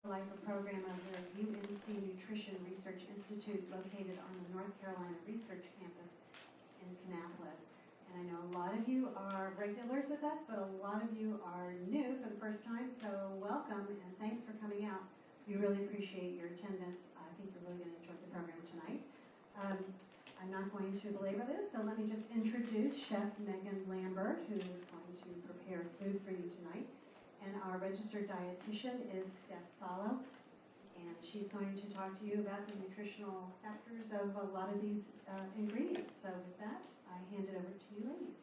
Life program of the UNC Nutrition Research Institute located on the North Carolina Research Campus in Kannapolis. And I know a lot of you are regulars with us, but a lot of you are new for the first time, so welcome and thanks for coming out. We really appreciate your attendance. I think you're really going to enjoy the program tonight. I'm not going to belabor this, so let me just introduce Chef Megan Lambert, who is going to prepare food for you tonight. And our registered dietitian is Steph Saullo, and she's going to talk to you about the nutritional factors of a lot of these ingredients. So with that, I hand it over to you ladies.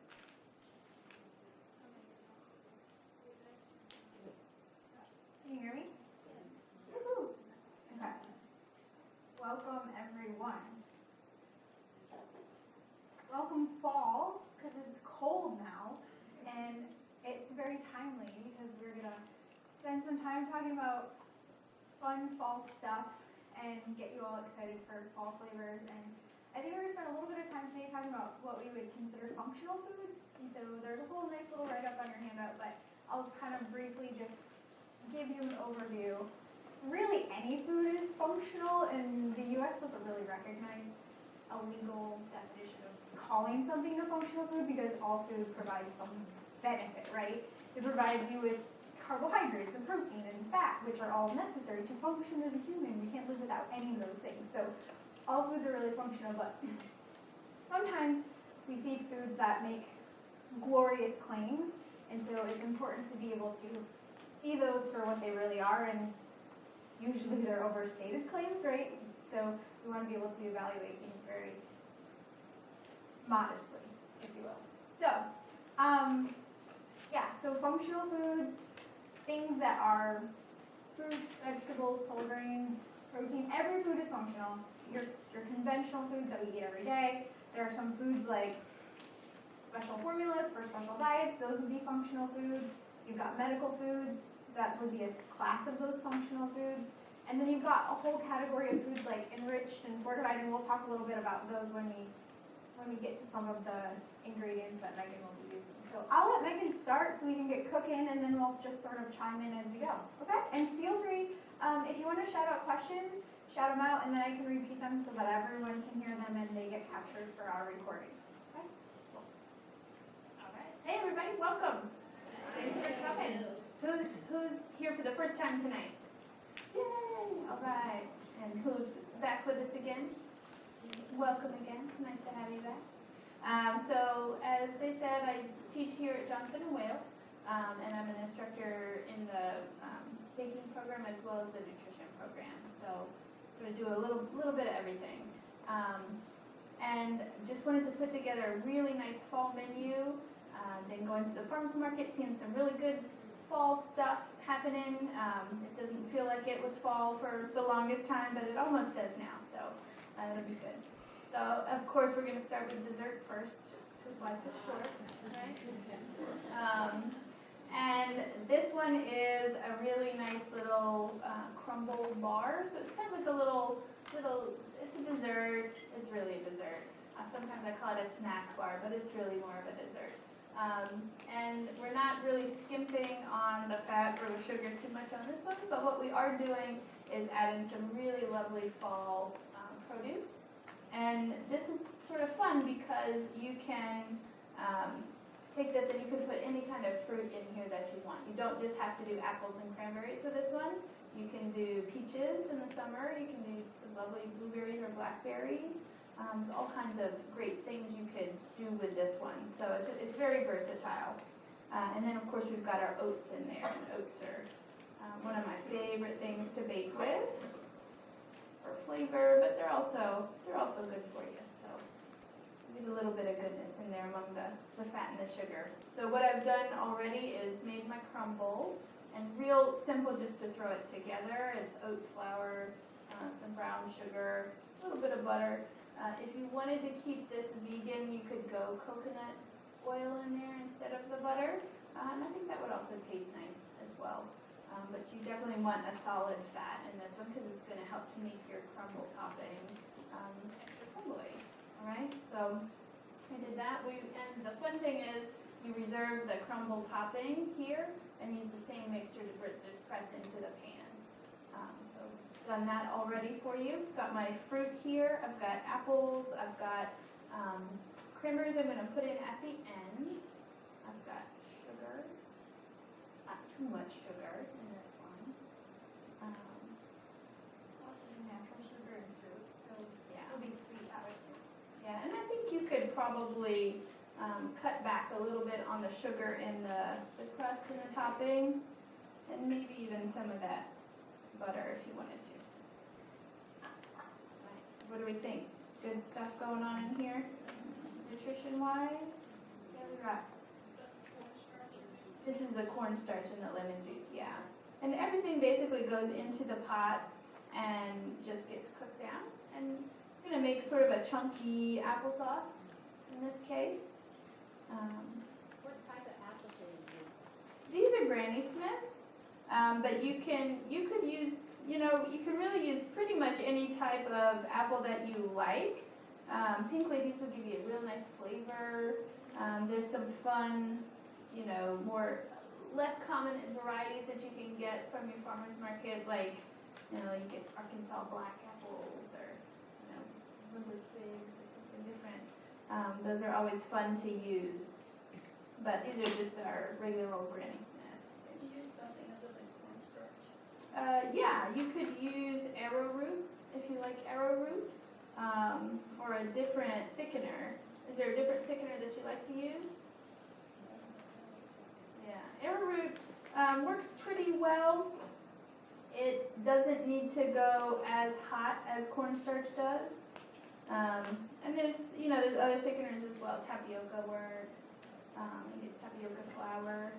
Can you hear me? Yes. Woo-hoo. Okay. Welcome, everyone. Welcome fall, because it's cold now, and it's very timely because we're going to spend some time talking about fun fall stuff and get you all excited for fall flavors. And I think we're going to spend a little bit of time today talking about what we would consider functional foods. And so there's a whole nice little write-up on your handout, but I'll kind of briefly just give you an overview. Really, any food is functional, and the U.S. doesn't really recognize a legal definition of calling something a functional food because all food provides some benefit, right? It provides you with carbohydrates and protein and fat, which are all necessary to function as a human. We can't live without any of those things. So all foods are really functional, but sometimes we see foods that make glorious claims, and so it's important to be able to see those for what they really are, and usually they're overstated claims, right? So we want to be able to evaluate things very modestly, if you will. So, so functional foods, things that are fruits, vegetables, whole grains, protein, every food is functional. Your conventional foods that we eat every day. There are some foods like special formulas for special diets, those would be functional foods. You've got medical foods, that would be a class of those functional foods. And then you've got a whole category of foods like enriched and fortified, and we'll talk a little bit about those when we get to some of the ingredients that Megan will be using. So I'll let Megan start so we can get cooking, and then we'll just sort of chime in as we go. Okay? And feel free, if you want to shout out questions, shout them out, and then I can repeat them so that everyone can hear them and they get captured for our recording. Okay? Cool. All right. Hey, everybody. Welcome. Thanks for coming. Who's here for the first time tonight? Yay! All right. And who's back with us again? Welcome again. Nice to have you back. So, as they said, I teach here at Johnson & Wales, and I'm an instructor in the baking program as well as the nutrition program. So, sort of do a little bit of everything. And just wanted to put together a really nice fall menu. Been going to the farmers market, seeing some really good fall stuff happening. It doesn't feel like it was fall for the longest time, but it almost does now. So, it'll be good. So, of course, we're going to start with dessert first, because life is short, right? And this one is a really nice little crumble bar. So it's kind of like a little, it's a dessert. It's really a dessert. Sometimes I call it a snack bar, but it's really more of a dessert. And we're not really skimping on the fat or the sugar too much on this one, but what we are doing is adding some really lovely fall produce. And this is sort of fun because you can take this and you can put any kind of fruit in here that you want. You don't just have to do apples and cranberries for this one. You can do peaches in the summer. You can do some lovely blueberries or blackberries. All kinds of great things you could do with this one. So it's very versatile. And then, of course, we've got our oats in there. And oats are one of my favorite things to bake with. For flavor, but they're also good for you. So get a little bit of goodness in there among the fat and the sugar. So what I've done already is made my crumble, and real simple just to throw it together. It's oats flour, some brown sugar, a little bit of butter. If you wanted to keep this vegan, you could go coconut oil in there instead of the butter, and I think that would also taste nice as well. But you definitely want a solid fat in this one because it's going to help to make your crumble topping extra crumbly. All right, so I did that. And the fun thing is you reserve the crumble topping here and use the same mixture to just press into the pan. done that already for you. Got my fruit here. I've got apples. I've got cranberries I'm going to put in at the end. I've got sugar. Not too much sugar in this one. Lots of natural sugar and fruit, so Yeah. it'll be sweet out of it too. Yeah, and I think you could probably cut back a little bit on the sugar in the crust and the topping, and maybe even some of that butter if you wanted to. Right. What do we think? Good stuff going on in here, nutrition-wise? Yeah, we got. This is the cornstarch and the lemon juice, yeah. And everything basically goes into the pot and just gets cooked down. And it's going to make sort of a chunky applesauce in this case. What type of apples are you using? These are Granny Smiths, but you could use, you can really use pretty much any type of apple that you like. Pink Ladies will give you a real nice flavor. There's some fun, less common varieties that you can get from your farmer's market, like, you get Arkansas black apples or, liver figs or something different. Those are always fun to use. But these are just our regular old Granny Smith. Can you use something other than cornstarch? Yeah, you could use arrowroot if you like arrowroot, or a different thickener. Is there a different thickener that you like to use? Yeah, arrowroot works pretty well. It doesn't need to go as hot as cornstarch does. And there's other thickeners as well. Tapioca works. You get tapioca flour.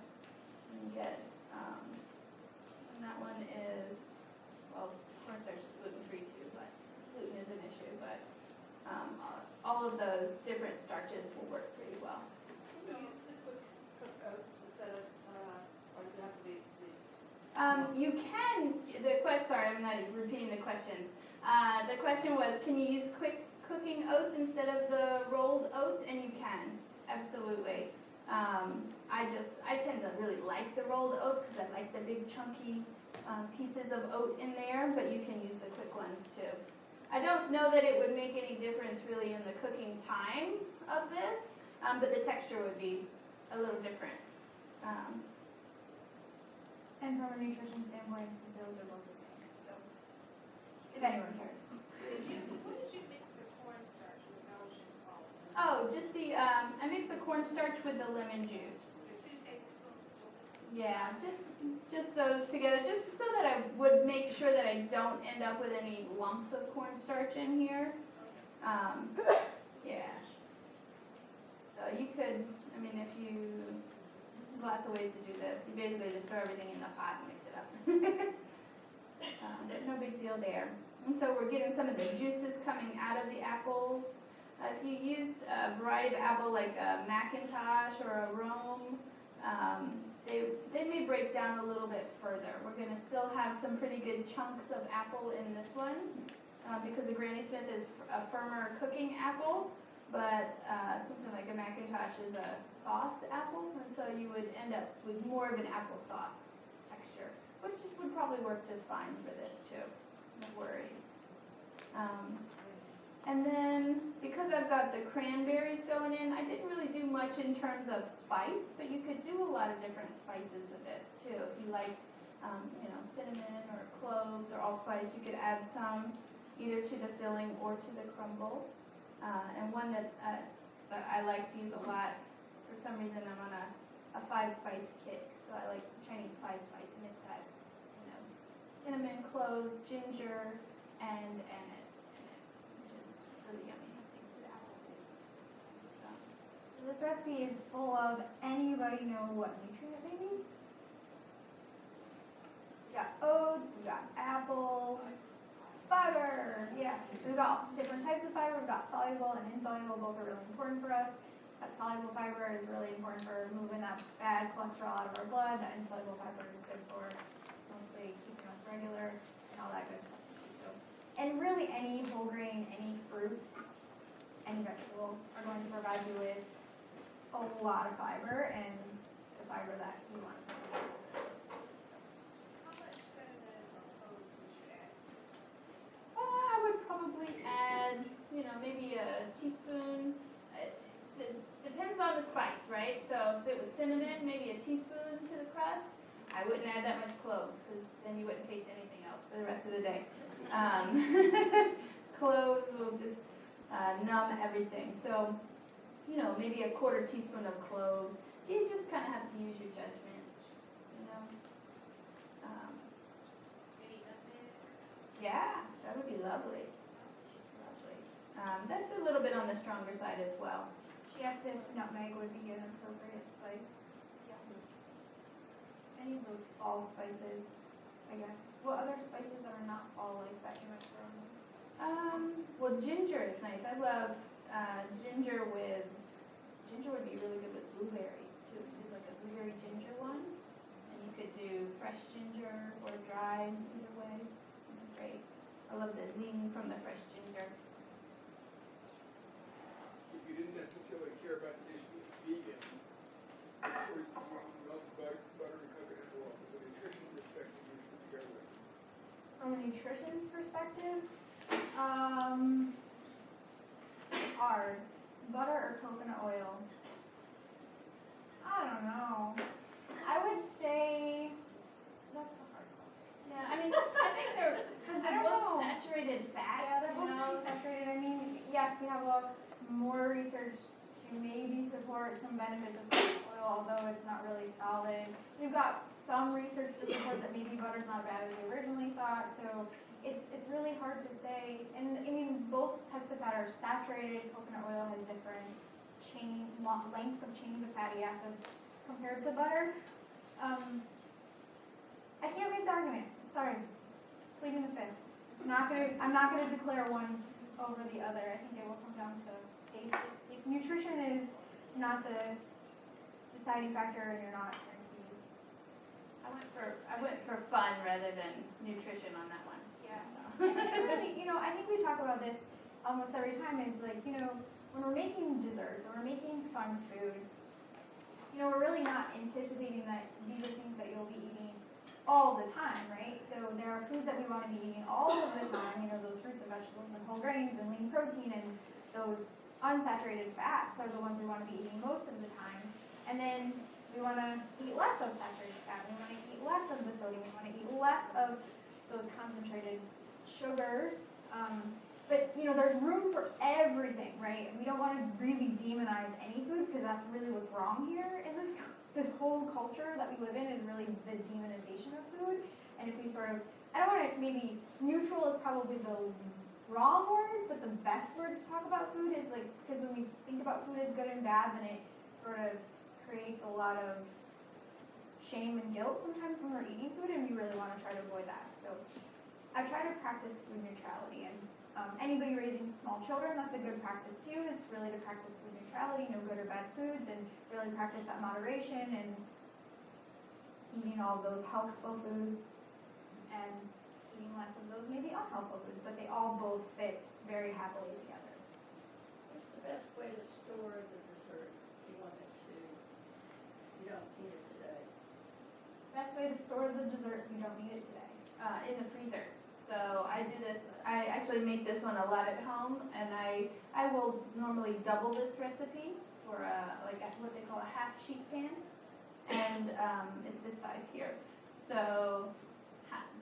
You get, and that one is, cornstarch is gluten-free too, but gluten is an issue. But all of those different starches will work pretty well. Can you use the cooked oats instead of, or does it have to be the? You can, sorry, I'm not repeating the questions. The question was, can you use quick cooking oats instead of the rolled oats? And you can, absolutely. I tend to really like the rolled oats because I like the big chunky pieces of oat in there, but you can use the quick ones too. I don't know that it would make any difference really in the cooking time of this, but the texture would be a little different. And from a nutrition standpoint, those are both the same. So, if anyone cares. What did you mix the cornstarch with? How was it called? Oh, just I mix the cornstarch with the lemon juice. The 2 tablespoons? Yeah, just those together, just so that I would make sure that I don't end up with any lumps of cornstarch in here. Yeah. So you could, there's lots of ways to do this. You basically just throw everything in the pot and mix it up. There's no big deal there. And so we're getting some of the juices coming out of the apples. If you used a variety of apple like a Macintosh or a Rome, they may break down a little bit further. We're going to still have some pretty good chunks of apple in this one because the Granny Smith is a firmer cooking apple, but something like a Macintosh is a sauce apple, and so you would end up with more of an applesauce texture, which would probably work just fine for this too. No worries. And then, because I've got the cranberries going in, I didn't really do much in terms of spice, but you could do a lot of different spices with this too. If you like, cinnamon or cloves or allspice, you could add some either to the filling or to the crumble. And one that I like to use a lot, for some reason I'm on a 5-spice kick, so I like Chinese 5-spice, and it's got, cinnamon, cloves, ginger, and anise in it, which is really yummy. Thanks to the apple too. So This recipe is full of, anybody know what nutrient they need? We got oats, we got apples, fiber, yeah. We've got different types of fiber. We've got soluble and insoluble, both are really important for us. That soluble fiber is really important for moving that bad cholesterol out of our blood. That insoluble fiber is good for mostly keeping us regular and all that good stuff. So, and really any whole grain, any fruit, any vegetable are going to provide you with a lot of fiber and the fiber that you want to provide. How much cinnamon or cloves would you add? crust, I wouldn't add that much cloves, because then you wouldn't taste anything else for the rest of the day. Cloves will just numb everything. So, maybe a quarter teaspoon of cloves. You just kind of have to use your judgment, Yeah, that would be lovely. Lovely. That's a little bit on the stronger side as well. She asked if nutmeg would be an appropriate spice. Any of those fall spices, I guess. What other spices that are not fall like that you might throw in? Well, ginger is nice. I love ginger would be really good with blueberries too. Do like a blueberry ginger one, and you could do fresh ginger or dried, either way. It'd be great. I love the zing from the fresh ginger. If you didn't necessarily care about the dish being vegan, of course, you also butter and coconut oil. From a nutrition perspective, you should go with. From a nutrition perspective, hard. Butter or coconut oil? I don't know. I would say that's a hard one. Yeah, I mean, I think because they're both saturated fats. Yeah, they're both pretty saturated. I mean, yes, we have more research to maybe support some benefits of coconut oil, although it's not really solid. We've got some research to support that maybe butter's not as bad as we originally thought, so it's really hard to say. And I mean, both types of fat are saturated. Coconut oil has different length of chains of fatty acids compared to butter. I can't make the argument. Sorry, pleading the fifth. I'm not gonna declare one over the other. I think it will come down to taste. If nutrition is not the deciding factor, and you're not cranky. I went for fun rather than nutrition on that one. Yeah. And really, I think we talk about this almost every time. It's like, when we're making desserts or we're making fun food, we're really not anticipating that these are things that you'll be eating all the time, right? So there are foods that we want to be eating all of the time, those fruits and vegetables and whole grains and lean protein, and those unsaturated fats are the ones we want to be eating most of the time. And then we want to eat less of saturated fat. We want to eat less of the sodium. We want to eat less of those concentrated sugars. But there's room for everything, right? We don't want to really demonize any food, because that's really what's wrong here in this whole culture that we live in, is really the demonization of food. And if we I don't want to, maybe neutral is probably the wrong word, but the best word to talk about food is because when we think about food as good and bad, then it sort of creates a lot of shame and guilt sometimes when we're eating food, and we really want to try to avoid that. So I try to practice food neutrality, and anybody raising small children, that's a good practice too, is really to practice food neutrality, no good or bad foods, and really practice that moderation and eating all those healthful foods and eating less of those maybe unhealthful foods, but they all both fit very happily together. What's the best way to store the dessert if you want it to, you don't need it today? Best way to store the dessert if you don't need it today. In the freezer. So I do this, I actually make this one a lot at home, and I will normally double this recipe for what they call a half sheet pan, and it's this size here. So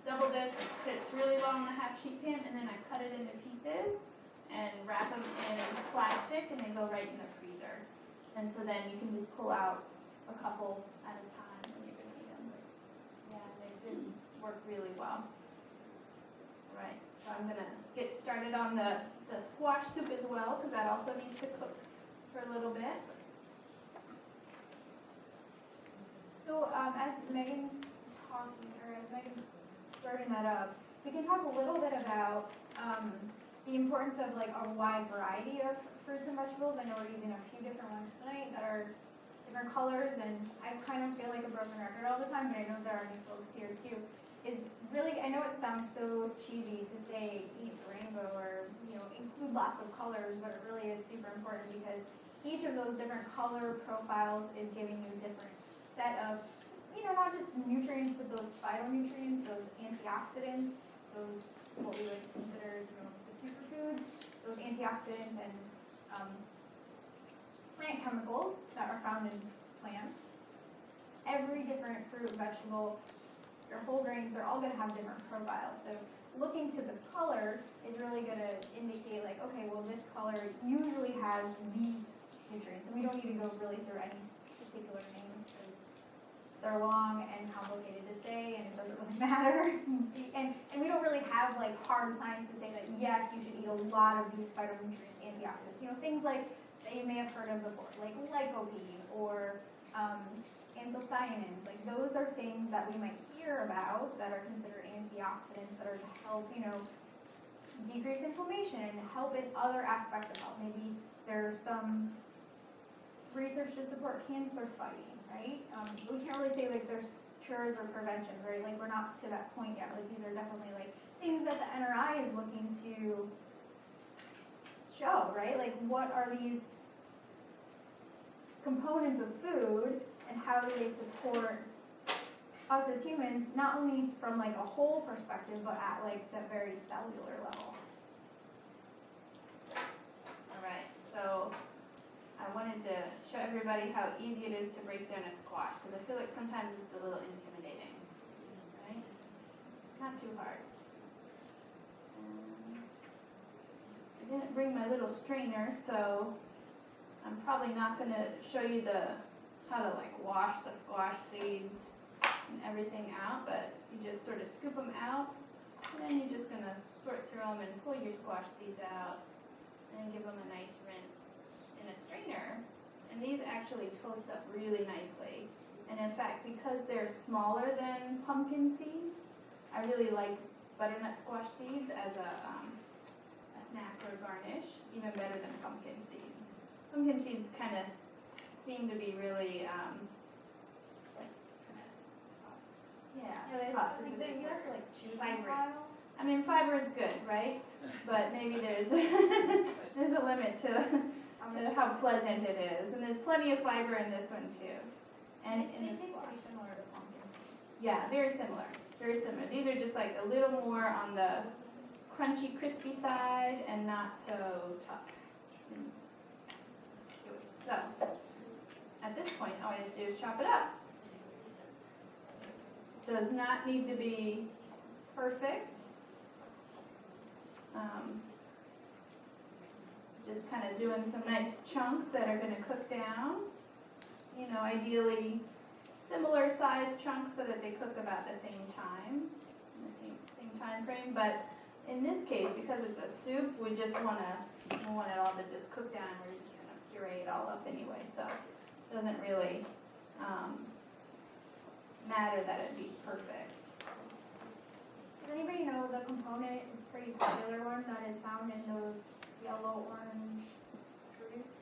double this, fits really well in the half sheet pan, and then I cut it into pieces and wrap them in plastic, and they go right in the freezer. And so then you can just pull out a couple at a time when you're going to eat them. Yeah, they did work really well. Right, so I'm going to get started on the squash soup as well, because that also needs to cook for a little bit. So as Megan's starting that up, we can talk a little bit about the importance of a wide variety of fruits and vegetables. I know we're using a few different ones tonight that are different colors, and I kind of feel like a broken record all the time, but I know there are new folks here too. Is really, I know it sounds so cheesy to say eat the rainbow or include lots of colors, but it really is super important, because each of those different color profiles is giving you a different set of not just nutrients, but those phytonutrients, those antioxidants, those what we would consider the superfoods, those antioxidants and plant chemicals that are found in plants. every different fruit, vegetable, your whole grains, they're all gonna have different profiles. So looking to the color is really gonna indicate like, okay, well this color usually has these nutrients. And we don't need to go really through any particular names because they're long and complicated to say and it doesn't really matter. and we don't really have like hard science to say that yes, you should eat a lot of these phytonutrients, antioxidants. You know, things like that you may have heard of before, like lycopene or anthocyanins. Like those are things that we might hear about that are considered antioxidants that are to help, you know, decrease inflammation and help in other aspects of health. Maybe there's some research to support cancer fighting, right? We can't really say like there's cures or prevention, right? Like we're not to that point yet. Like these are definitely like things that the NRI is looking to show, right? Like what are these components of food and how do they support us as humans, not only from like a whole perspective, but at like the very cellular level. All right, so I wanted to show everybody how easy it is to break down a squash, because I feel like sometimes it's a little intimidating, right? It's not too hard. I didn't bring my little strainer, so I'm probably not going to show you how to like wash the squash seeds and everything out, but you just sort of scoop them out, and then you're just going to sort through them and pull your squash seeds out, and give them a nice rinse in a strainer. And these actually toast up really nicely. And in fact, because they're smaller than pumpkin seeds, I really like butternut squash seeds as a snack or garnish, even better than pumpkin seeds. Pumpkin seeds kind of seem to be really tough. You have to like chew Fibrous. I mean, fiber is good, right? But maybe there's there's a limit to how pleasant it is. And there's plenty of fiber in this one too. And in They the taste squash. pretty similar to pumpkin seeds. Yeah, very similar. Very similar. These are just like a little more on the crunchy, crispy side and not so tough. So, at this point, all I have to do is chop it up. Does not need to be perfect. Just kind of doing some nice chunks that are going to cook down. You know, ideally similar size chunks so that they cook about the same time, in the same time frame. But in this case, because it's a soup, we just want it all to just cook down. We're just going to puree it all up anyway, so it doesn't really matter that it be perfect. Does anybody know the component? It's a pretty popular one that is found in those yellow-orange produce.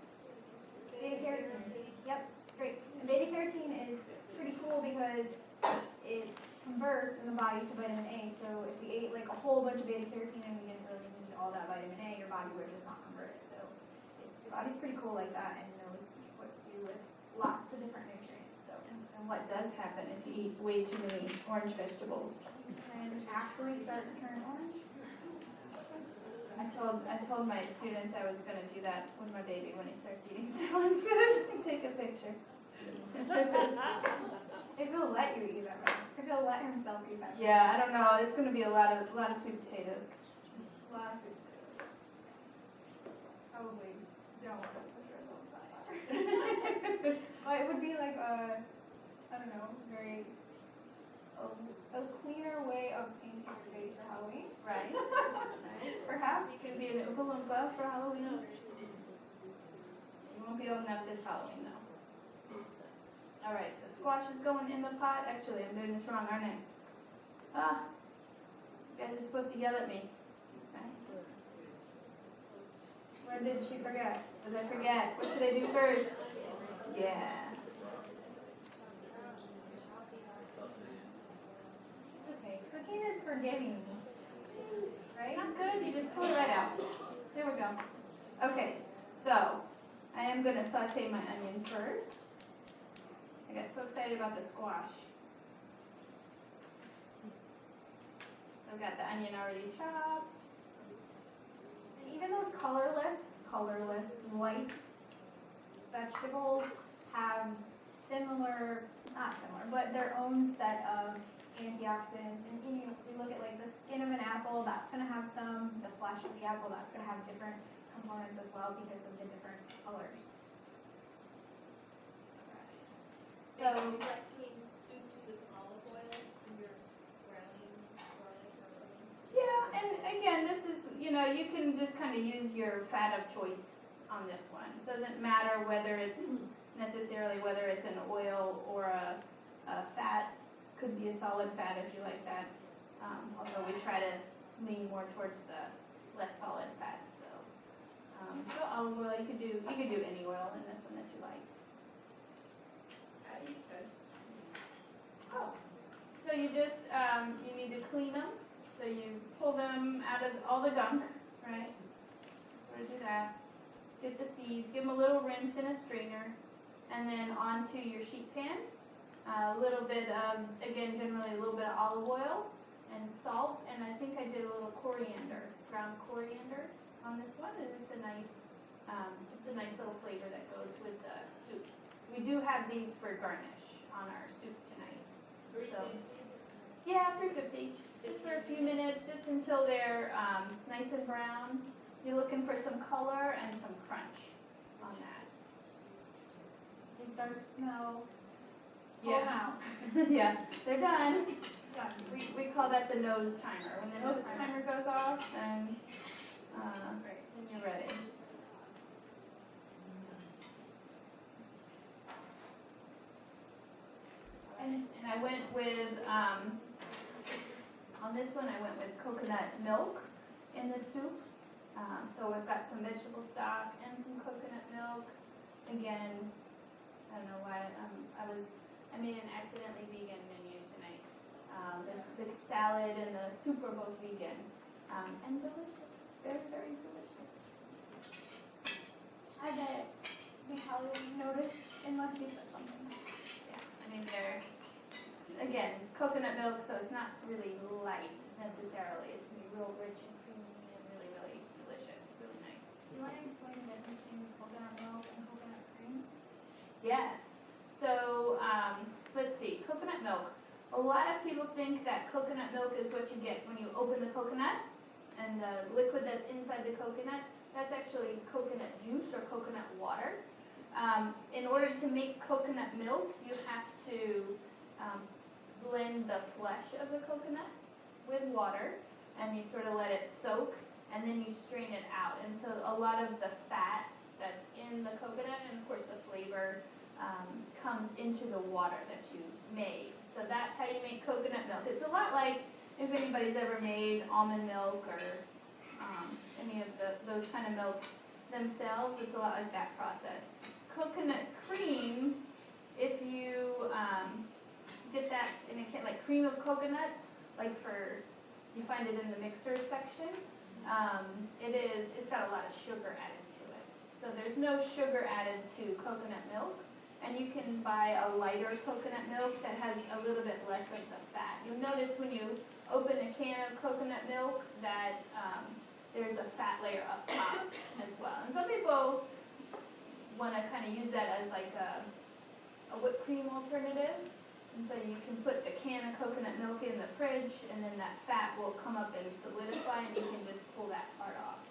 Beta-carotene. Yep, great. And beta-carotene is pretty cool because it converts in the body to vitamin A. So if we ate like a whole bunch of beta-carotene and we didn't really need all that vitamin A, your body would just not convert it. So your body's pretty cool like that and knows what to do with lots of different nutrients. So And what does happen if you eat way too many orange vegetables? and actually start to turn orange. I told my students I was going to do that with my baby when he starts eating salad food and take a picture. If he'll let you eat that, right? If he'll let himself eat that. Yeah, I don't know. It's going to be a lot of sweet potatoes. Lots of probably don't want to put yourself aside. Well, it would be like a, I don't know, very a cleaner way of painting your face for Halloween. Right. Perhaps. You can be an Oompa Loompa for Halloween. You won't be old enough this Halloween, though. All right, so squash is going in the pot. Actually, I'm doing this wrong, aren't I? Ah, you guys are supposed to yell at me. Okay. Where did she forget? What did I forget? What should I do first? Yeah. Okay, cooking is forgiving, right? Not good, you just pull it right out. There we go. Okay, so I am going to saute my onion first. I got so excited about the squash. I've got the onion already chopped. And even those colorless, white vegetables have not similar, but their own set of antioxidants. And we look at like the skin of an apple, that's going to have some, the flesh of the apple, that's going to have different components as well because of the different colors. So- So you like to eat soups with olive oil when you're browning garlic or onion? Yeah, and again, this is, you can just kind of use your fat of choice on this one. It doesn't matter whether it's whether it's an oil or a fat. Could be a solid fat if you like that. Although we try to lean more towards the less solid fat. So olive oil, you could do any oil in this one that you like. How do you toast? Oh, so you just you need to clean them. So you pull them out of all the gunk, right? Sort of do that. Get the seeds, give them a little rinse in a strainer, and then onto your sheet pan. A little bit of, again, generally a little bit of olive oil and salt, and I think I did a little coriander, ground coriander on this one, and it's a nice, just a nice little flavor that goes with the soup. We do have these for garnish on our soup tonight. So, yeah, 350. Just for a few minutes, just until they're nice and brown. You're looking for some color and some crunch on that. They start to smell. Yeah. Yeah, they're done. We call that the nose timer. When the nose timer goes off, then you're ready. And I went with, on this one, I went with coconut milk in the soup. So we've got some vegetable stock and some coconut milk. Again, I don't know why, I made an accidentally vegan menu tonight. The salad and the soup are both vegan. And delicious. Very, very delicious. I bet we probably wouldn't notice unless you said something. Yeah, I mean they're, again, coconut milk, so it's not really light necessarily. It's gonna be real rich and creamy and really, really delicious. Really nice. Do you want to explain the difference between coconut milk and coconut cream? Yes. So, let's see, coconut milk. A lot of people think that coconut milk is what you get when you open the coconut, and the liquid that's inside the coconut, that's actually coconut juice or coconut water. In order to make coconut milk, you have to blend the flesh of the coconut with water, and you sort of let it soak, and then you strain it out. And so a lot of the fat that's in the coconut, and of course the flavor, comes into the water that you made. So that's how you make coconut milk. It's a lot like if anybody's ever made almond milk or any of those kind of milks themselves, it's a lot like that process. Coconut cream, if you get that in a can, like cream of coconut, you find it in the mixer section, it's got a lot of sugar added to it. So there's no sugar added to coconut milk. And you can buy a lighter coconut milk that has a little bit less of the fat. You'll notice when you open a can of coconut milk that there's a fat layer up top as well. And some people want to kind of use that as like a whipped cream alternative. And so you can put the can of coconut milk in the fridge, and then that fat will come up and solidify, and you can just pull that part off.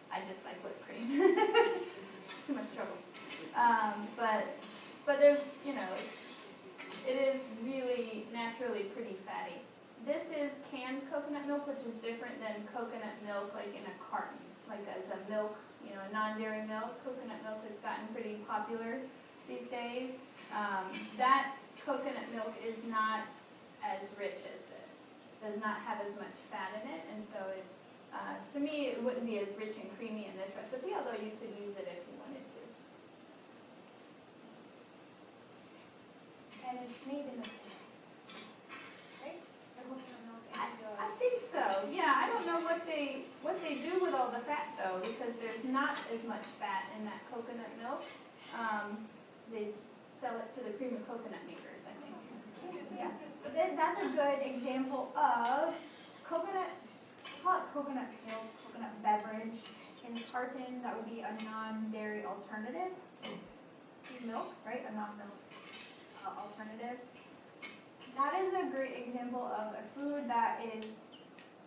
I just like whipped cream. It's too much trouble. But there's, it is really naturally pretty fatty. This is canned coconut milk, which is different than coconut milk like in a carton, like as a milk, a non-dairy milk. Coconut milk has gotten pretty popular these days. That coconut milk is not as rich as this. Does not have as much fat in it, and so it, to me, it wouldn't be as rich and creamy in this recipe, although you could use it if you wanted to. And it's made in the right? The coconut milk and I think so. Yeah, I don't know what they do with all the fat though, because there's not as much fat in that coconut milk. They sell it to the cream of coconut makers, I think. yeah. But then that's a good example of coconut milk, coconut beverage in carton. That would be a non-dairy alternative. So you milk, right? A non-milk alternative. That is a great example of a food that is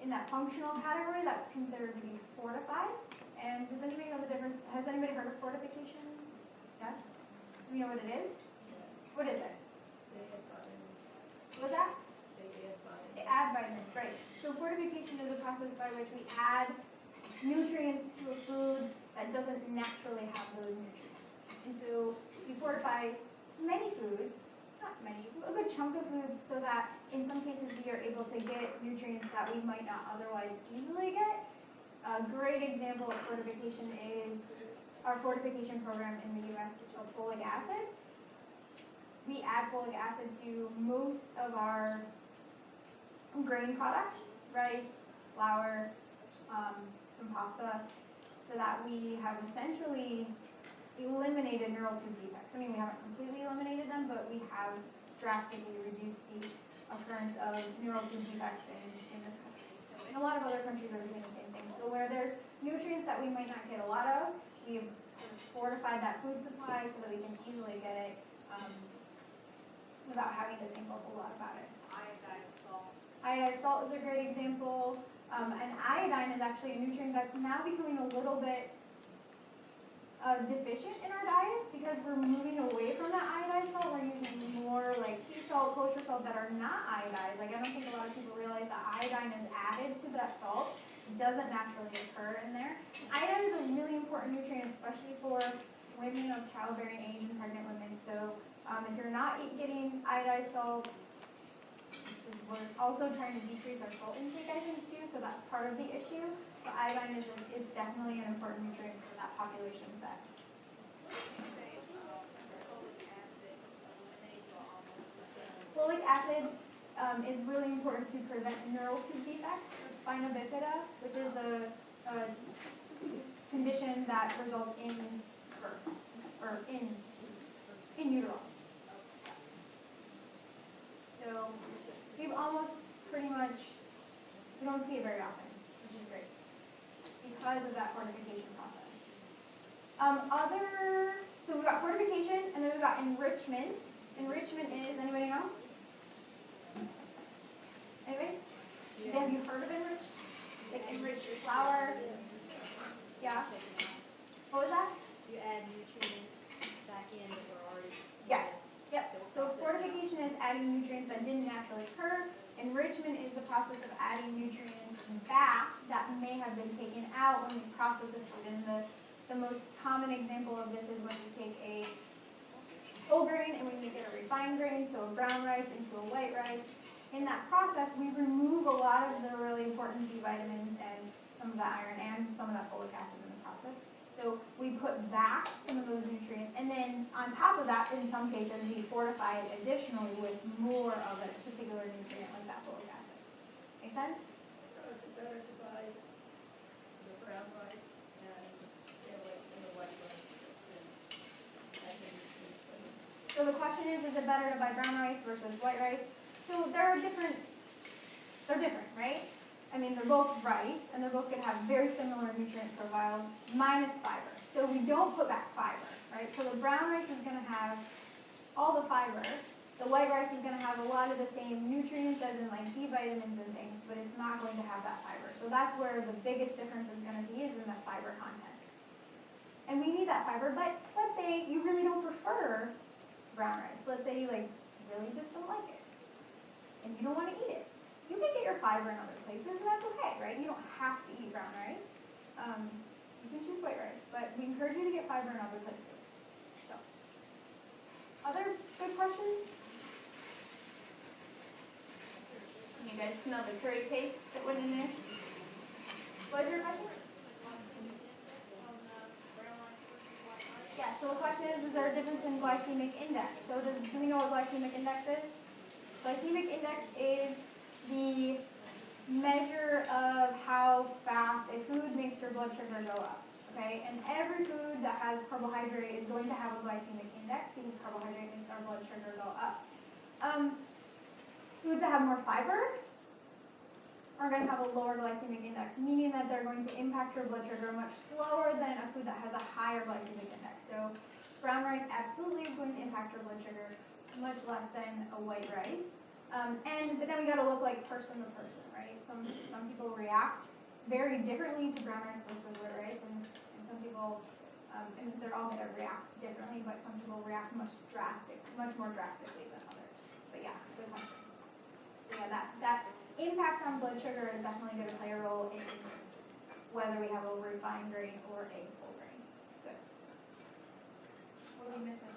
in that functional category that's considered to be fortified. And does anybody know the difference? Has anybody heard of fortification? Yes? Do we know what it is? What is it? They have vitamins. What's that? They add vitamins. They add vitamins, right. So fortification is a process by which we add nutrients to a food that doesn't naturally have those nutrients. And so we fortify many foods, not many, a good chunk of foods, so that in some cases we are able to get nutrients that we might not otherwise easily get. A great example of fortification is our fortification program in the U.S. called folic acid. We add folic acid to most of our grain products, rice, flour, some pasta, so that we have essentially eliminated neural tube defects. I mean, we haven't completely eliminated them, but we have drastically reduced the occurrence of neural tube defects in this country. So, and a lot of other countries are doing the same thing. So where there's nutrients that we might not get a lot of, we've sort of fortified that food supply so that we can easily get it without having to think a whole lot about it. Iodized salt. Iodized salt is a great example. And iodine is actually a nutrient that's now becoming a little bit deficient in our diets because we're moving away from that iodized salt. We're using more like sea salt, kosher salt that are not iodized. Like I don't think a lot of people realize that iodine is added to that salt. It doesn't naturally occur in there. Iodine is a really important nutrient, especially for women of childbearing age and pregnant women. So if you're not getting iodized salt, we're also trying to decrease our salt intake, I think, too, so that's part of the issue. But iodine is definitely an important nutrient for that population set. Folic acid is really important to prevent neural tube defects or spina bifida, which is a condition that results in birth, or in utero. So we've almost pretty much, we don't see it very often, which is great, because of that fortification process. So we've got fortification, and then we've got enrichment. Enrichment is, anybody know? Anybody? Yeah. Have you heard of enriched? Like enriched flour? Yeah? What was that? You add nutrients back in that were already. Yes. Yep. So fortification is adding nutrients that didn't naturally occur. Enrichment is the process of adding nutrients back that may have been taken out when we process the food. And the most common example of this is when we take a whole grain and we make it a refined grain, so a brown rice into a white rice. In that process, we remove a lot of the really important B vitamins and some of the iron and some of that folic acid in the process. So we put back some of those nutrients, and then on top of that, in some cases, we fortify it additionally with more of a particular nutrient like that folic acid. Make sense? So is it better to buy the brown rice and the white rice than having So the question is it better to buy brown rice versus white rice? So they're different, right? I mean, they're both rice, and they're both going to have very similar nutrient profiles, minus fiber. So we don't put back fiber, right? So the brown rice is going to have all the fiber. The white rice is going to have a lot of the same nutrients as in like B vitamins and things, but it's not going to have that fiber. So that's where the biggest difference is going to be, is in the fiber content. And we need that fiber, but let's say you really don't prefer brown rice. Let's say you really just don't like it, and you don't want to eat it. You can get your fiber in other places, and that's okay, right? You don't have to eat brown rice. You can choose white rice, but we encourage you to get fiber in other places. So, other good questions? You guys smell the curry paste that went in there? What is your question? Yeah, so the question is there a difference in glycemic index? So do we know what glycemic index is? Glycemic index is the measure of how fast a food makes your blood sugar go up, okay? And every food that has carbohydrate is going to have a glycemic index because carbohydrate makes our blood sugar go up. Foods that have more fiber are going to have a lower glycemic index, meaning that they're going to impact your blood sugar much slower than a food that has a higher glycemic index. So brown rice absolutely is going to impact your blood sugar much less than a white rice. But then we got to look like person to person, right? Some people react very differently to brown rice versus white rice, and some people, and they're all going to react differently, but some people react much more drastically than others. But yeah, good question. So yeah, that impact on blood sugar is definitely going to play a role in whether we have a refined grain or a whole grain. Good. What are we missing?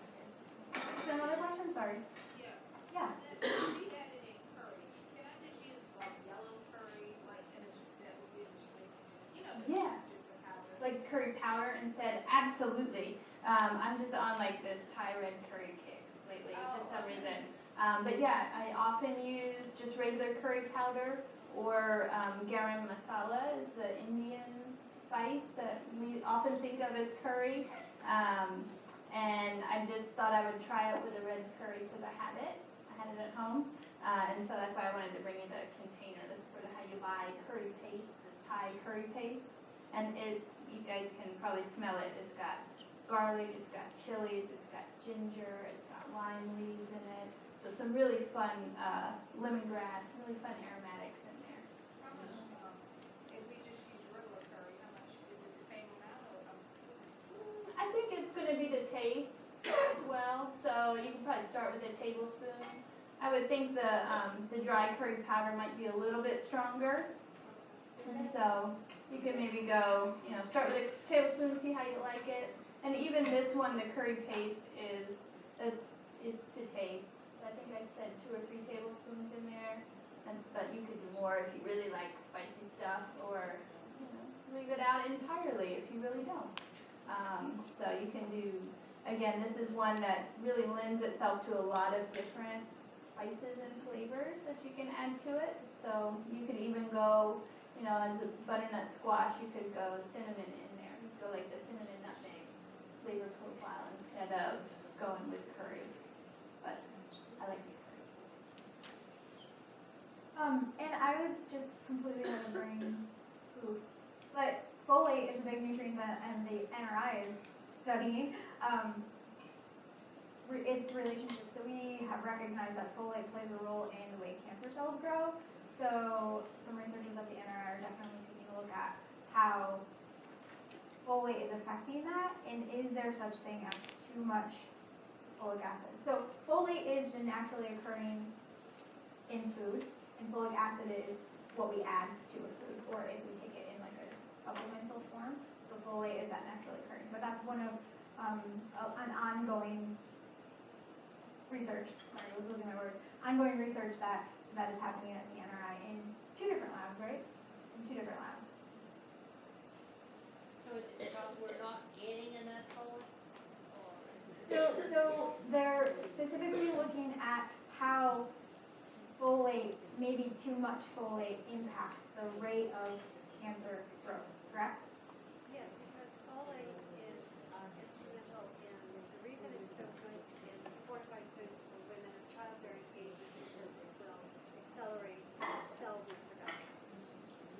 Is there another question? Sorry. Yeah. Yeah. If we added in curry, can I just use like yellow curry, like, and that would be interesting? You know, Yeah. just the powder. Like curry powder instead? Absolutely. I'm just on like this Thai red curry kick lately for some reason. But yeah, I often use just regular curry powder or garam masala is the Indian spice that we often think of as curry. And I just thought I would try it with a red curry because I had it at home. And so that's why I wanted to bring you the container. This is sort of how you buy curry paste, the Thai curry paste. And you guys can probably smell it. It's got garlic, it's got chilies, it's got ginger, it's got lime leaves in it. So some really fun lemongrass, really fun aromatics in there. How much, if we just use regular curry, how much, is it the same amount or I think it's going to be the taste as well. So you can probably start with a tablespoon. I would think the dry curry powder might be a little bit stronger. And so you can maybe go, start with a tablespoon, see how you like it. And even this one, the curry paste it's to taste. So I think I said 2 or 3 tablespoons in there. But you could do more if you really like spicy stuff, or leave it out entirely if you really don't. So you can do, again, this is one that really lends itself to a lot of different spices and flavors that you can add to it. So you could even go, as a butternut squash, you could go cinnamon in there. You could go like the cinnamon nutmeg flavor profile instead of going with curry. But I like the curry. And I was just completely on the brain food. But folate is a big nutrient that, and the NRI is studying its relationship. So we have recognized that folate plays a role in the way cancer cells grow. So some researchers at the NRI are definitely taking a look at how folate is affecting that, and is there such thing as too much folic acid? So folate is the naturally occurring in food, and folic acid is what we add to a food, or if we take it in like a supplemental form. So folate is that naturally occurring, but that's one of an ongoing research. Sorry, I was losing my words. Ongoing research that is happening at the NRI in 2 different labs, right? In 2 different labs. So it's because we're not getting enough folate? So they're specifically looking at how folate, maybe too much folate, impacts the rate of cancer growth, correct? Yes, because folate is instrumental in, the reason it's so good in fortified foods for women of childbearing age is because it will accelerate cell reproduction,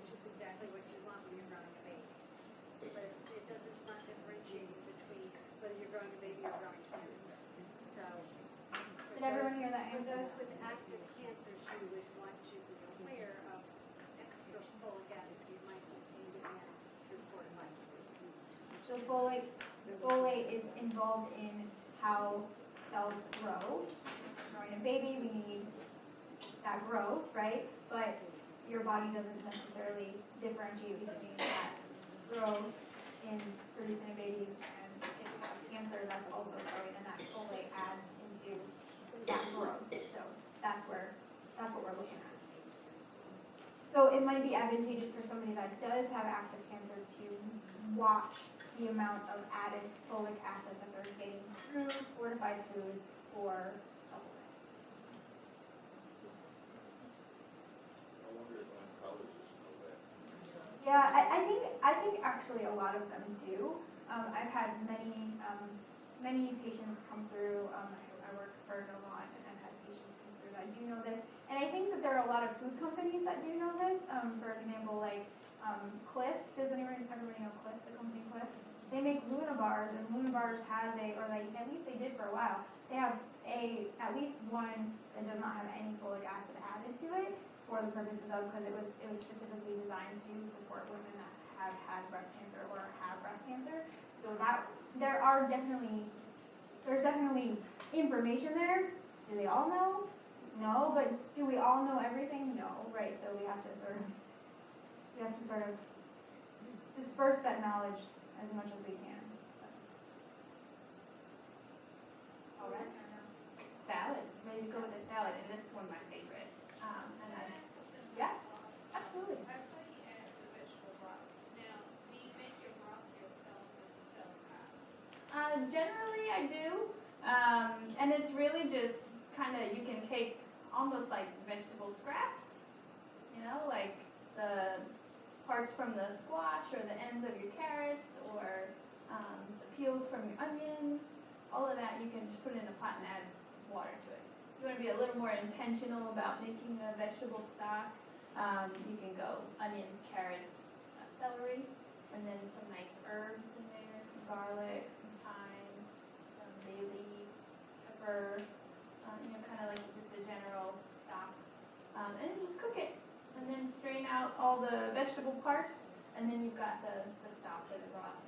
which is exactly what you want when you're growing a baby. But it's not differentiating between whether you're growing a baby or growing cancer. So, Did everyone hear that for answer? those with active cancers, you would want to be aware of extra folic acid you might be taking in through fortified foods. So folate is involved in how cells grow. Growing a baby, we need that growth, right? But your body doesn't necessarily differentiate between that growth in producing a baby and if you have cancer that's also growing, and that folate adds into that growth. So that's what we're looking at. So it might be advantageous for somebody that does have active cancer to watch the amount of added folic acid that they're getting through fortified foods or supplements. I wonder if oncologists know that. Yeah, I think actually a lot of them do. I've had many patients come through. I work for Novant, and I've had patients come through that do know this. And I think that there are a lot of food companies that do know this. For example, like Cliff. Does everybody know Cliff, the company Cliff? they make Luna bars, and Luna bars has at least they did for a while, they have at least one that does not have any folic acid added to it for the purposes of, because it was specifically designed to support women that have had breast cancer or have breast cancer. So that, there's definitely information there. Do they all know? No, but do we all know everything? No, right? So we have to sort of disperse that knowledge as much as we can. All right. Salad. Ready to go with the salad, and this is one of my favorites. Yeah, absolutely. I saw you add the vegetable broth. Now, do you make your broth yourself or you sell it out? Generally, I do, and it's really just kind of, you can take almost like vegetable scraps, like the parts from the squash or the ends of your carrots or the peels from your onions. All of that you can just put in a pot and add water to it. If you want to be a little more intentional about making a vegetable stock, you can go onions, carrots, celery, and then some nice herbs in there, some garlic, some thyme, some bay leaf, pepper, kind of like just a general stock. And just cook it. And then strain out all the vegetable parts, and then you've got the stock for the broth.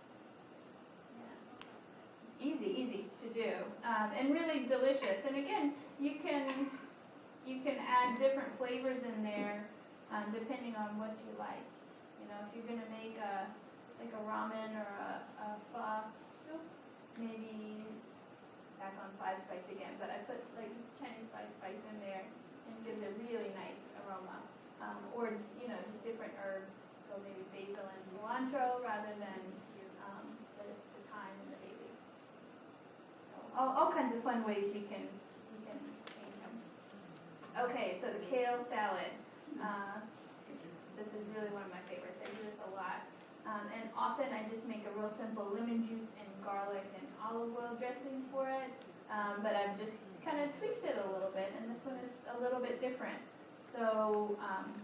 Yeah. Easy to do, and really delicious. And again, you can add different flavors in there, depending on what you like. If you're gonna make a ramen or a pho soup, maybe back on 5-spice again. But I put like Chinese spice in there, and it gives a really nice aroma. Or just different herbs. So maybe basil and cilantro rather than the thyme and the bay leaf. So all kinds of fun ways you can change them. Okay, so the kale salad. This is really one of my favorites. I do this a lot. And often I just make a real simple lemon juice and garlic and olive oil dressing for it. But I've just kind of tweaked it a little bit, and this one is a little bit different. So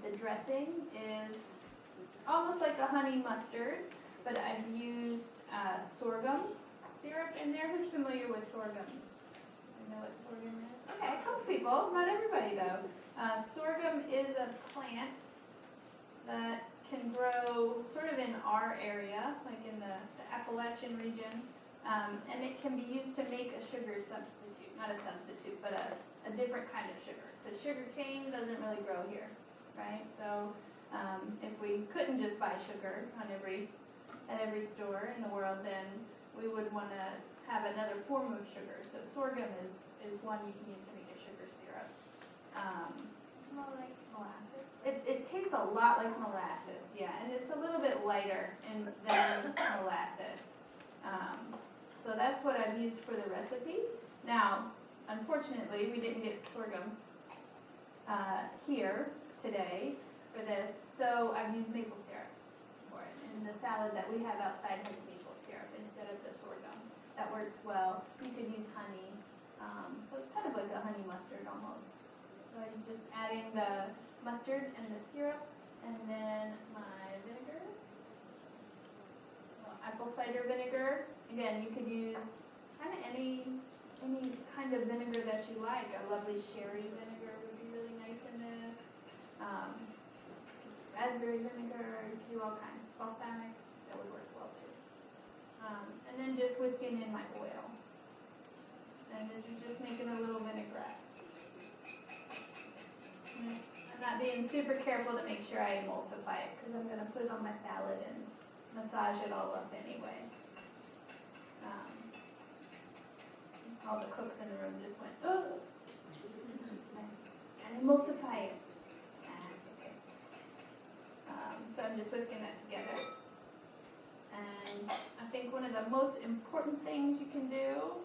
the dressing is almost like a honey mustard, but I've used sorghum syrup in there. Who's familiar with sorghum? You know what sorghum is? Okay, a couple people, not everybody though. Sorghum is a plant that can grow sort of in our area, like in the Appalachian region, and it can be used to make a sugar substitute, not a substitute, but a different kind of sugar. The sugar cane doesn't really grow here, right? So if we couldn't just buy sugar at every store in the world, then we would want to have another form of sugar. So sorghum is one you can use to make a sugar syrup. It's more like molasses. It tastes a lot like molasses, yeah, and it's a little bit lighter than molasses. So that's what I've used for the recipe. Now, unfortunately, we didn't get sorghum here today for this, so I've used maple syrup for it. And the salad that we have outside has maple syrup instead of the sorghum. That works well. You could use honey. So it's kind of like a honey mustard almost. So I'm just adding the mustard and the syrup, and then my vinegar, apple cider vinegar. Again, you could use kind of any kind of vinegar that you like. A lovely sherry vinegar would be really nice in this. Raspberry vinegar, you can do all kinds. Balsamic, that would work well too. And then just whisking in my oil. And this is just making a little vinaigrette. I'm not being super careful to make sure I emulsify it because I'm going to put it on my salad and massage it all up anyway. All the cooks in the room just went, oh, and emulsify it. Okay. So I'm just whisking that together. And I think one of the most important things you can do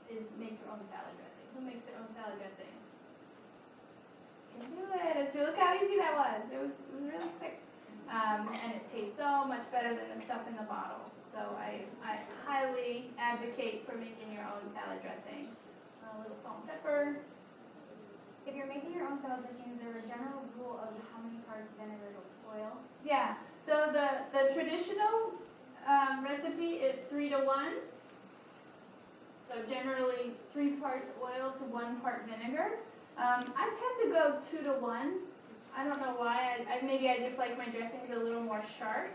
is make your own salad dressing. Who makes their own salad dressing? You can do it. Look how easy that was. It was really quick. And it tastes so much better than the stuff in the bottle. So I highly advocate for making your own salad dressing. A little salt and pepper. If you're making your own salad dressing, is there a general rule of how many parts vinegar to oil? Yeah. So the traditional recipe is 3-to-1. So generally 3 parts oil to 1 part vinegar. I tend to go 2-to-1. I don't know why. Maybe I just like my dressings a little more sharp.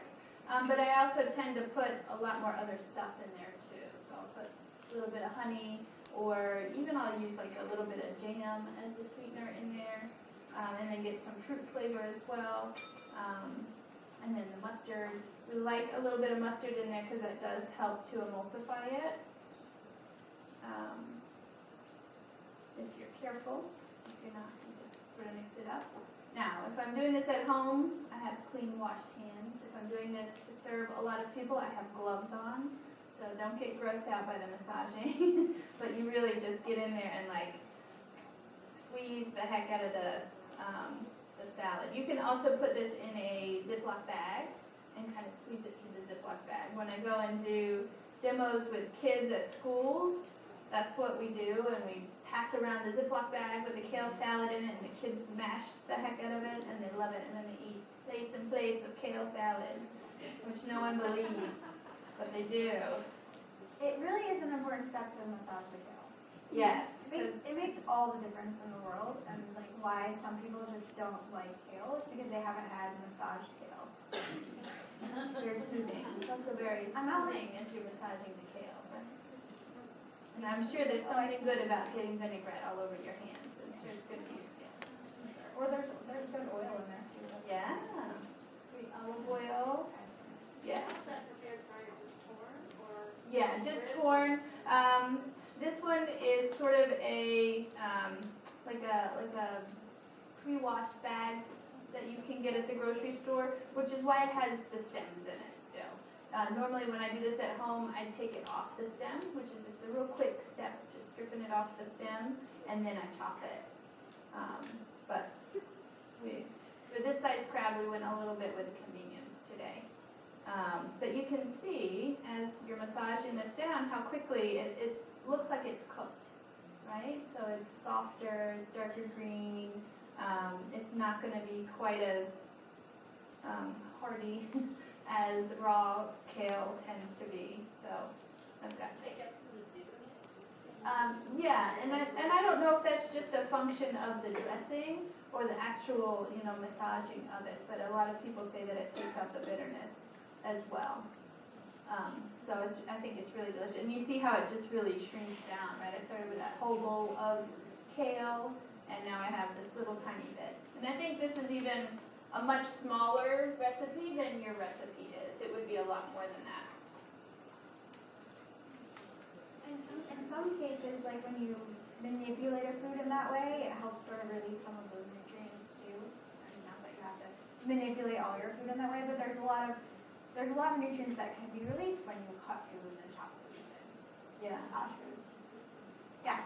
But I also tend to put a lot more other stuff in there too. So I'll put a little bit of honey, or even I'll use like a little bit of jam as the sweetener in there, and then get some fruit flavor as well. And then the mustard. We like a little bit of mustard in there because that does help to emulsify it. If you're careful, if you're not, you just sort of mix it up. Now, if I'm doing this at home, I have clean washed hands. If I'm doing this to serve a lot of people, I have gloves on. So don't get grossed out by the massaging, but you really just get in there and like squeeze the heck out of the salad. You can also put this in a Ziploc bag and kind of squeeze it through the Ziploc bag. When I go and do demos with kids at schools, that's what we do, and we pass around the Ziploc bag with the kale salad in it, and the kids mash the heck out of it, and they love it, and then they eat plates and plates of kale salad, which no one believes, but they do. It really is an important step to massage the kale. Yes. It makes all the difference in the world, and like why some people just don't like kale is because they haven't had massaged kale. Very soothing. It's also very soothing as you're massaging the kale. And I'm sure there's something good about getting vinaigrette all over your hands. I'm sure it's good for your skin. Or there's good oil in there too. Yeah. Sweet olive oil. Yes. Is that prepared prior to torn, or? Yeah, just torn. This one is sort of a like a pre-washed bag that you can get at the grocery store, which is why it has the stems in it still. Normally when I do this at home, I take it off the stem, which is just a real quick step, just stripping it off the stem, and then I chop it. But for this size crowd, we went a little bit with convenience today. But you can see, as you're massaging this down, how quickly it looks like it's cooked, right? So it's softer, it's darker green. It's not going to be quite as hearty as raw kale tends to be. So I've got Take up some of the bitterness? yeah, and I don't know if that's just a function of the dressing or the actual, massaging of it, but a lot of people say that it takes out the bitterness as well. So I think it's really delicious. And you see how it just really shrinks down, right? I started with that whole bowl of kale, and now I have this little tiny bit. And I think this is even a much smaller recipe than your recipe is. It would be a lot more than that. In some cases, like when you manipulate a food in that way, it helps sort of release some of those nutrients too. I mean, not that you have to manipulate all your food in that way, but there's a lot of nutrients that can be released when you cut foods and chop foods and massage foods. Yes.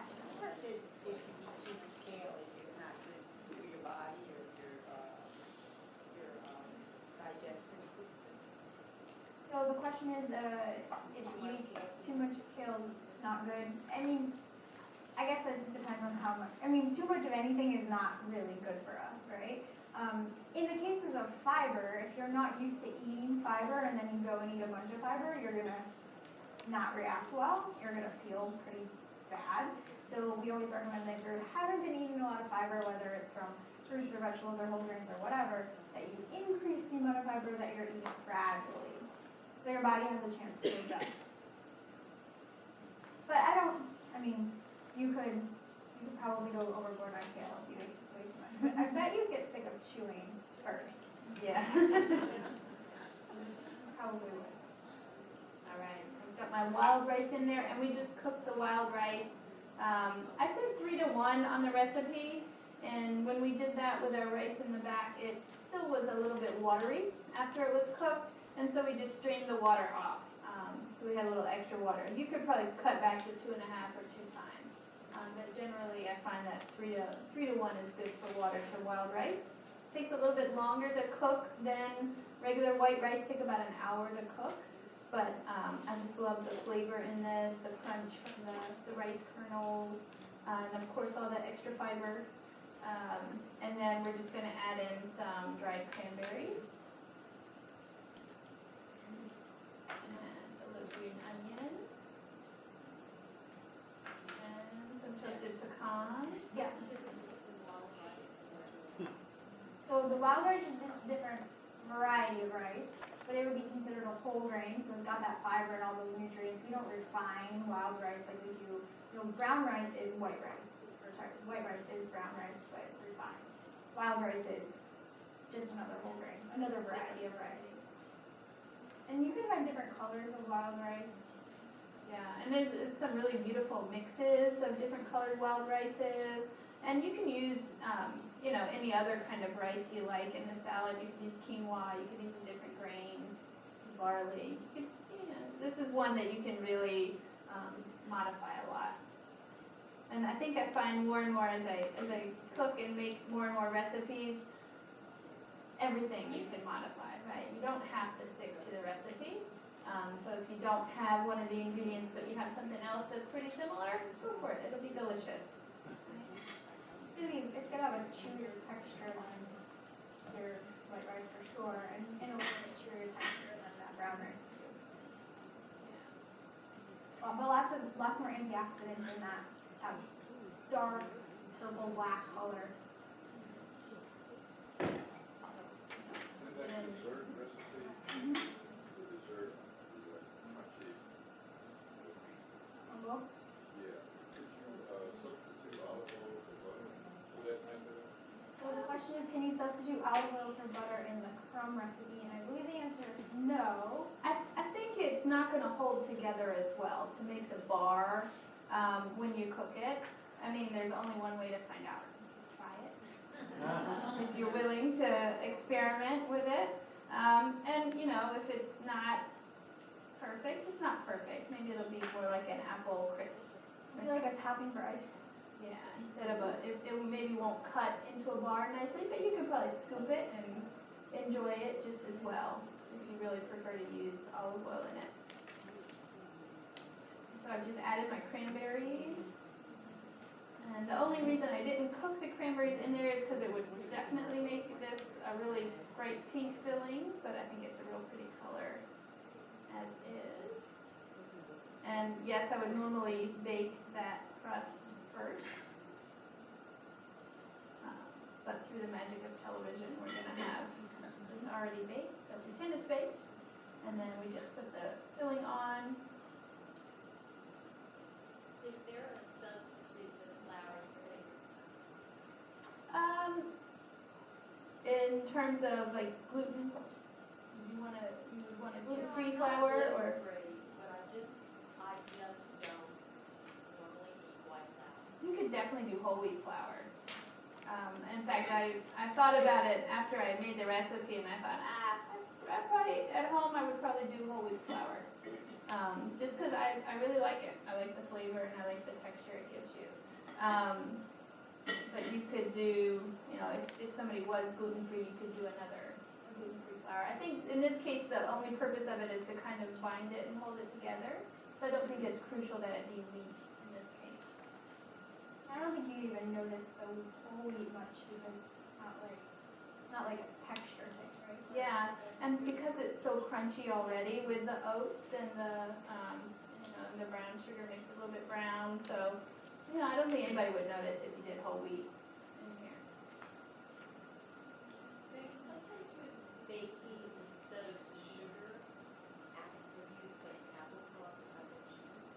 If you eat too much kale, it's not good for your body or your digestive system. So the question is, if you eat too much kale is not good. I mean, I guess it depends on how much. I mean, too much of anything is not really good for us, right? In the cases of fiber, if you're not used to eating fiber and then you go and eat a bunch of fiber, you're going to not react well. You're going to feel pretty bad. So we always recommend that if you haven't been eating a lot of fiber, whether it's from fruits or vegetables or whole grains or whatever, that you increase the amount of fiber that you're eating gradually. So your body has a chance to adjust. But you could probably go overboard on kale if you ate way too much. But I bet you'd get sick of chewing first. Yeah. Probably would. All right, I've got my wild rice in there, and we just cooked the wild rice. I said 3-to-1 on the recipe, and when we did that with our rice in the back, it still was a little bit watery after it was cooked, and so we just strained the water off. So we had a little extra water. You could probably cut back to 2.5 or 2 times, but generally I find that 3-to-1 is good for water to wild rice. Takes a little bit longer to cook than regular white rice. Take about an hour to cook. But I just love the flavor in this, the crunch from the rice kernels, and of course all the extra fiber. And then we're just going to add in some dried cranberries. And So the wild rice is just a different variety of rice, but it would be considered a whole grain, so it's got that fiber and all those nutrients. We don't refine wild rice like we do. Brown rice is white rice. White rice is brown rice, but refined. Wild rice is just another whole grain, another variety of rice. And you can find different colors of wild rice. Yeah, and there's some really beautiful mixes of different colored wild rices. And you can use, any other kind of rice you like in the salad. You can use quinoa, you can use a different grain, barley. This is one that you can really modify a lot. And I think I find more and more as I cook and make more and more recipes, everything you can modify, right? You don't have to stick to the recipe. So if you don't have one of the ingredients but you have something else that's pretty similar, go for it. It'll be delicious. It's gonna have a chewier texture than your white rice for sure, and it'll have a chewier texture than that brown rice too. Well, but lots more antioxidants in that dark purple black color. And that's a dessert recipe. The dessert is like crunchy. Well, Yeah. Could you substitute olive oil for butter? Would that mess it up? so the question is, can you substitute olive oil for butter in the crumb recipe? And I believe the answer is no. I think it's not going to hold together as well to make the bar when you cook it. I mean, there's only one way to find out. Try it. If you're willing to experiment with it. And, if it's not perfect, it's not perfect. Maybe it'll be more like an apple crisp. Maybe like a topping for ice cream. Yeah, instead of it maybe won't cut into a bar nicely, but you could probably scoop it and enjoy it just as well if you really prefer to use olive oil in it. So I've just added my cranberries. And the only reason I didn't cook the cranberries in there is because it would definitely make this a really bright pink filling, but I think it's a real pretty color as is. And yes, I would normally bake that crust first. But through the magic of television, we're going to have this already baked. So pretend it's baked. And then we just put the filling on. Is there a substitute for flour for eggs? In terms of like gluten, you would want a gluten-free flour or? Gluten-free, but I just don't normally eat white flour. You could definitely do whole wheat flour. In fact, I thought about it after I made the recipe, and I thought, I probably at home I would probably do whole wheat flour, just because I really like it. I like the flavor and I like the texture it gives you. But you could do, if somebody was gluten-free, you could do another gluten-free flour. I think in this case the only purpose of it is to kind of bind it and hold it together. So I don't think it's crucial that it be wheat in this case. I don't think you even notice the whole wheat much because it's not like a texture thing, right? Yeah, and because it's so crunchy already with the oats and the the brown sugar makes it a little bit brown, so I don't think anybody would notice if you did whole wheat in here. Sometimes with baking, instead of sugar, we'll use like applesauce or apple juice.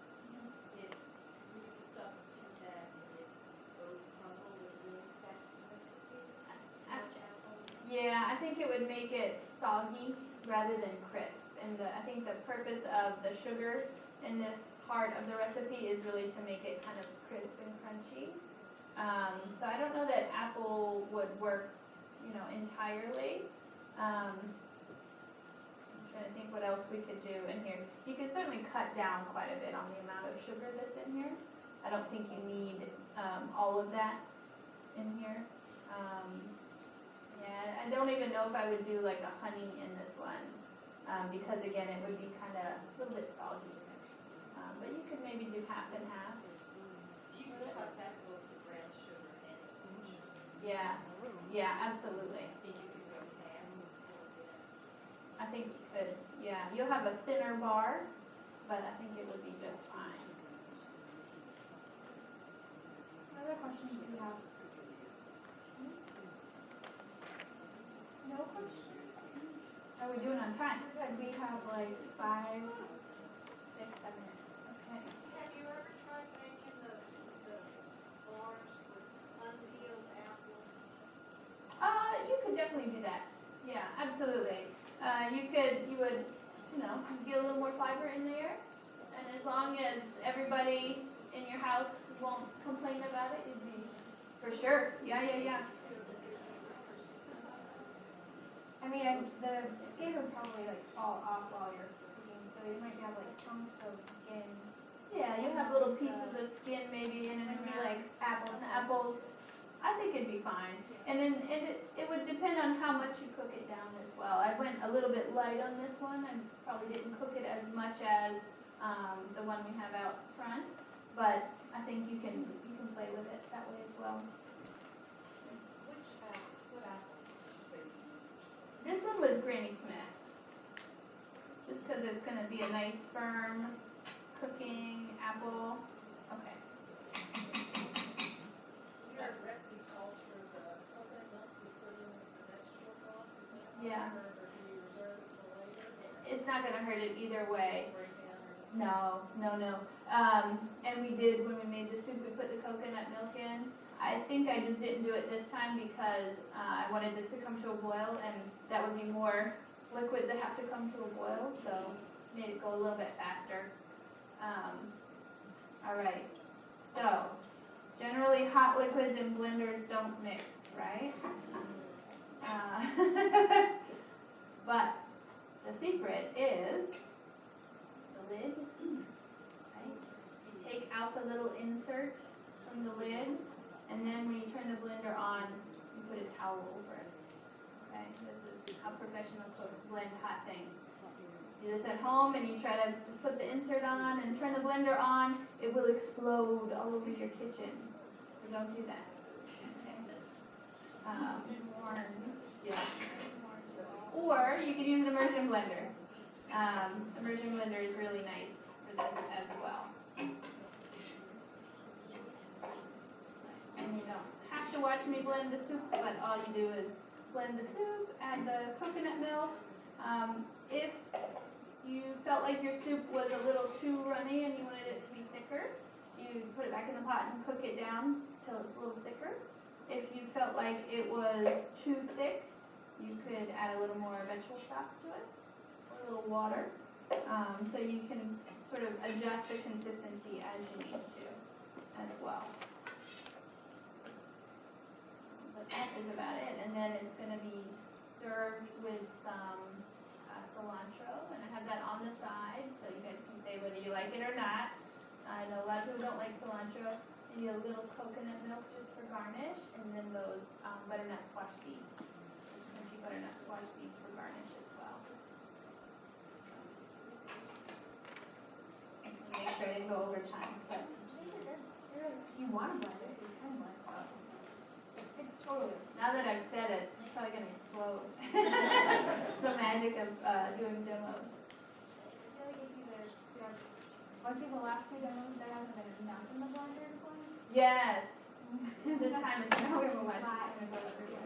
If we were to substitute that in this oat crumble, would it really affect the recipe? Too much apple? Yeah, I think it would make it soggy rather than crisp. And I think the purpose of the sugar in this part of the recipe is really to make it kind of crisp and crunchy. So I don't know that apple would work, entirely. I'm trying to think what else we could do in here. You could certainly cut down quite a bit on the amount of sugar that's in here. I don't think you need all of that in here. Yeah, I don't even know if I would do like a honey in this one, because again, it would be kind of a little bit soggy. But you could maybe do half and half. So you can cut back both the brown sugar and the corn sugar. Yeah, absolutely. I think you could go half and still get. I think you could. Yeah, you'll have a thinner bar, but I think it would be just fine. What other questions do you have? How are we doing on time? Good, we have like 5, 6, 7 minutes. Okay. Have you ever tried making the bars with unpeeled apples? You could definitely do that. Yeah, absolutely. You would, get a little more fiber in there, and as long as everybody in your house won't complain about it, it'd be for sure. Yeah. I mean, the skin would probably like fall off while you're cooking, so you might have like chunks of skin. Yeah, you'll have little pieces of skin maybe, and then it'd be like apples. I think it'd be fine. And then it would depend on how much you cook it down as well. I went a little bit light on this one. I probably didn't cook it as much as the one we have out front, but I think you can play with it that way as well. What apples did you say you used? This one was Granny Smith, just because it's going to be a nice firm cooking apple. Okay. Your recipe calls for the coconut milk to be put in with the vegetable broth, is that how Yeah. or do you reserve it till later? It's not going to hurt it either way. Break down or anything? No. And we did, when we made the soup, we put the coconut milk in. I think I just didn't do it this time because I wanted this to come to a boil, and that would be more liquid that have to come to a boil, so made it go a little bit faster. All right, so generally hot liquids and blenders don't mix, right? But the secret is the lid, right? You take out the little insert from the lid, and then when you turn the blender on, you put a towel over it. Okay, this is how professional cooks blend hot things. You do this at home and you try to just put the insert on and turn the blender on, it will explode all over your kitchen. So don't do that. Okay. Yeah. Or you could use an immersion blender. Immersion blender is really nice for this as well. And you don't have to watch me blend the soup, but all you do is blend the soup, add the coconut milk. If you felt like your soup was a little too runny and you wanted it to be thicker, you put it back in the pot and cook it down till it's a little thicker. If you felt like it was too thick, you could add a little more vegetable stock to it, or a little water. So you can sort of adjust the consistency as you need to as well. But that is about it. And then it's going to be served with some cilantro, and I have that on the side, so you guys can say whether you like it or not. I know a lot of people don't like cilantro. Maybe a little coconut milk just for garnish, and then those butternut squash seeds. Crunchy butternut squash seeds for garnish as well. Make sure I didn't go over time, but If you want to blend it, you can blend it. It's totally. now that I've said it, it's probably going to explode. It's the magic of doing demos. I feel like if you once you have the last 2 demos, there hasn't been enough in the blender to blend. Yes. This time it's not going to watch. Flat. It's going to go everywhere.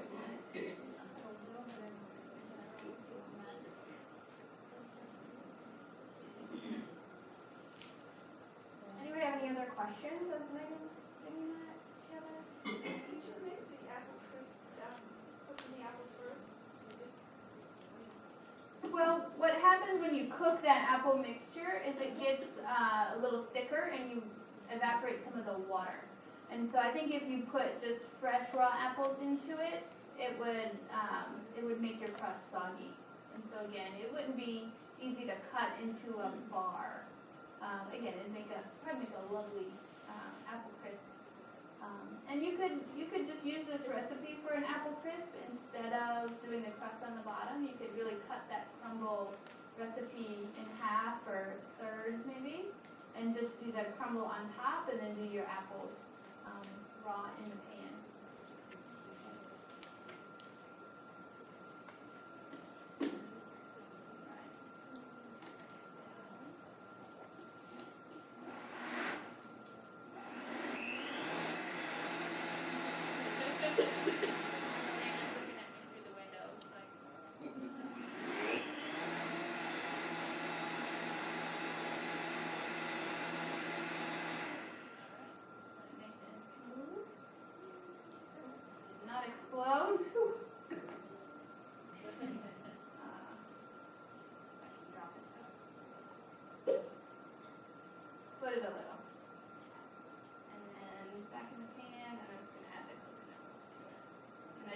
Anybody have any other questions as Megan's doing that, Heather? Did you make the apple crisp, cooking the apples first? Well, what happens when you cook that apple mixture is it gets a little thicker and you evaporate some of the water. And so I think if you put just fresh raw apples into it, it would make your crust soggy. And so again, it wouldn't be easy to cut into a bar. Again, it'd probably make a lovely apple crisp. And you could just use this recipe for an apple crisp instead of doing the crust on the bottom. You could really cut that crumble recipe in half or thirds maybe, and just do the crumble on top, and then do your apples raw in the pan. Looking at me through the window, it's like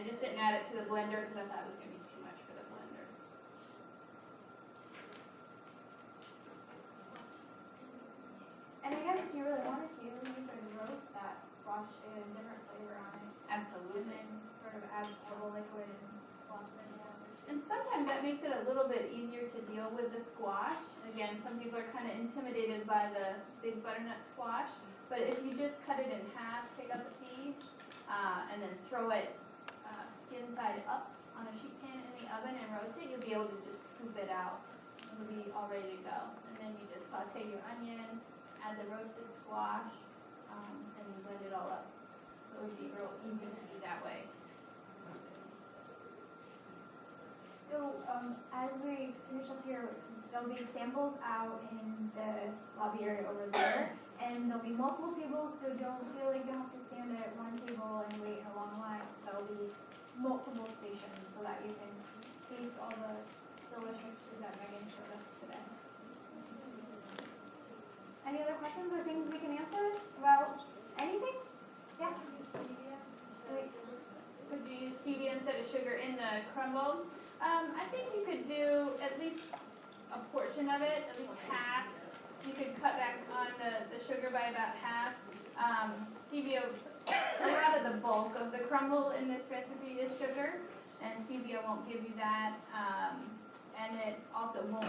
I just didn't add it to the blender because I thought it was going to be too much for the blender. And I guess if you really wanted to, you could roast that squash to get a different flavor on it. And Absolutely. then sort of add a little liquid and squash it in there. And sometimes that makes it a little bit easier to deal with the squash. Again, some people are kind of intimidated by the big butternut squash, but if you just cut it in half, take out the seeds, and then throw it skin side up on a sheet pan in the oven and roast it, you'll be able to just scoop it out. It'll be all ready to go. And then you just saute your onion, add the roasted squash, and blend it all up. So it would be real easy to do that way. So as we finish up here, there'll be samples out in the lobby area over there, and there'll be multiple tables, so don't feel like you have to stand at one table and wait in a long line. There'll be multiple stations so that you can taste all the delicious food that Megan showed us today. Any other questions or things we can answer about anything? Yeah? Wait. Would you use stevia instead of sugar in the crumble? I think you could do at least a portion of it, at least half. You could cut back on the sugar by about half. Stevia, a lot of the bulk of the crumble in this recipe is sugar, and stevia won't give you that. And it also won't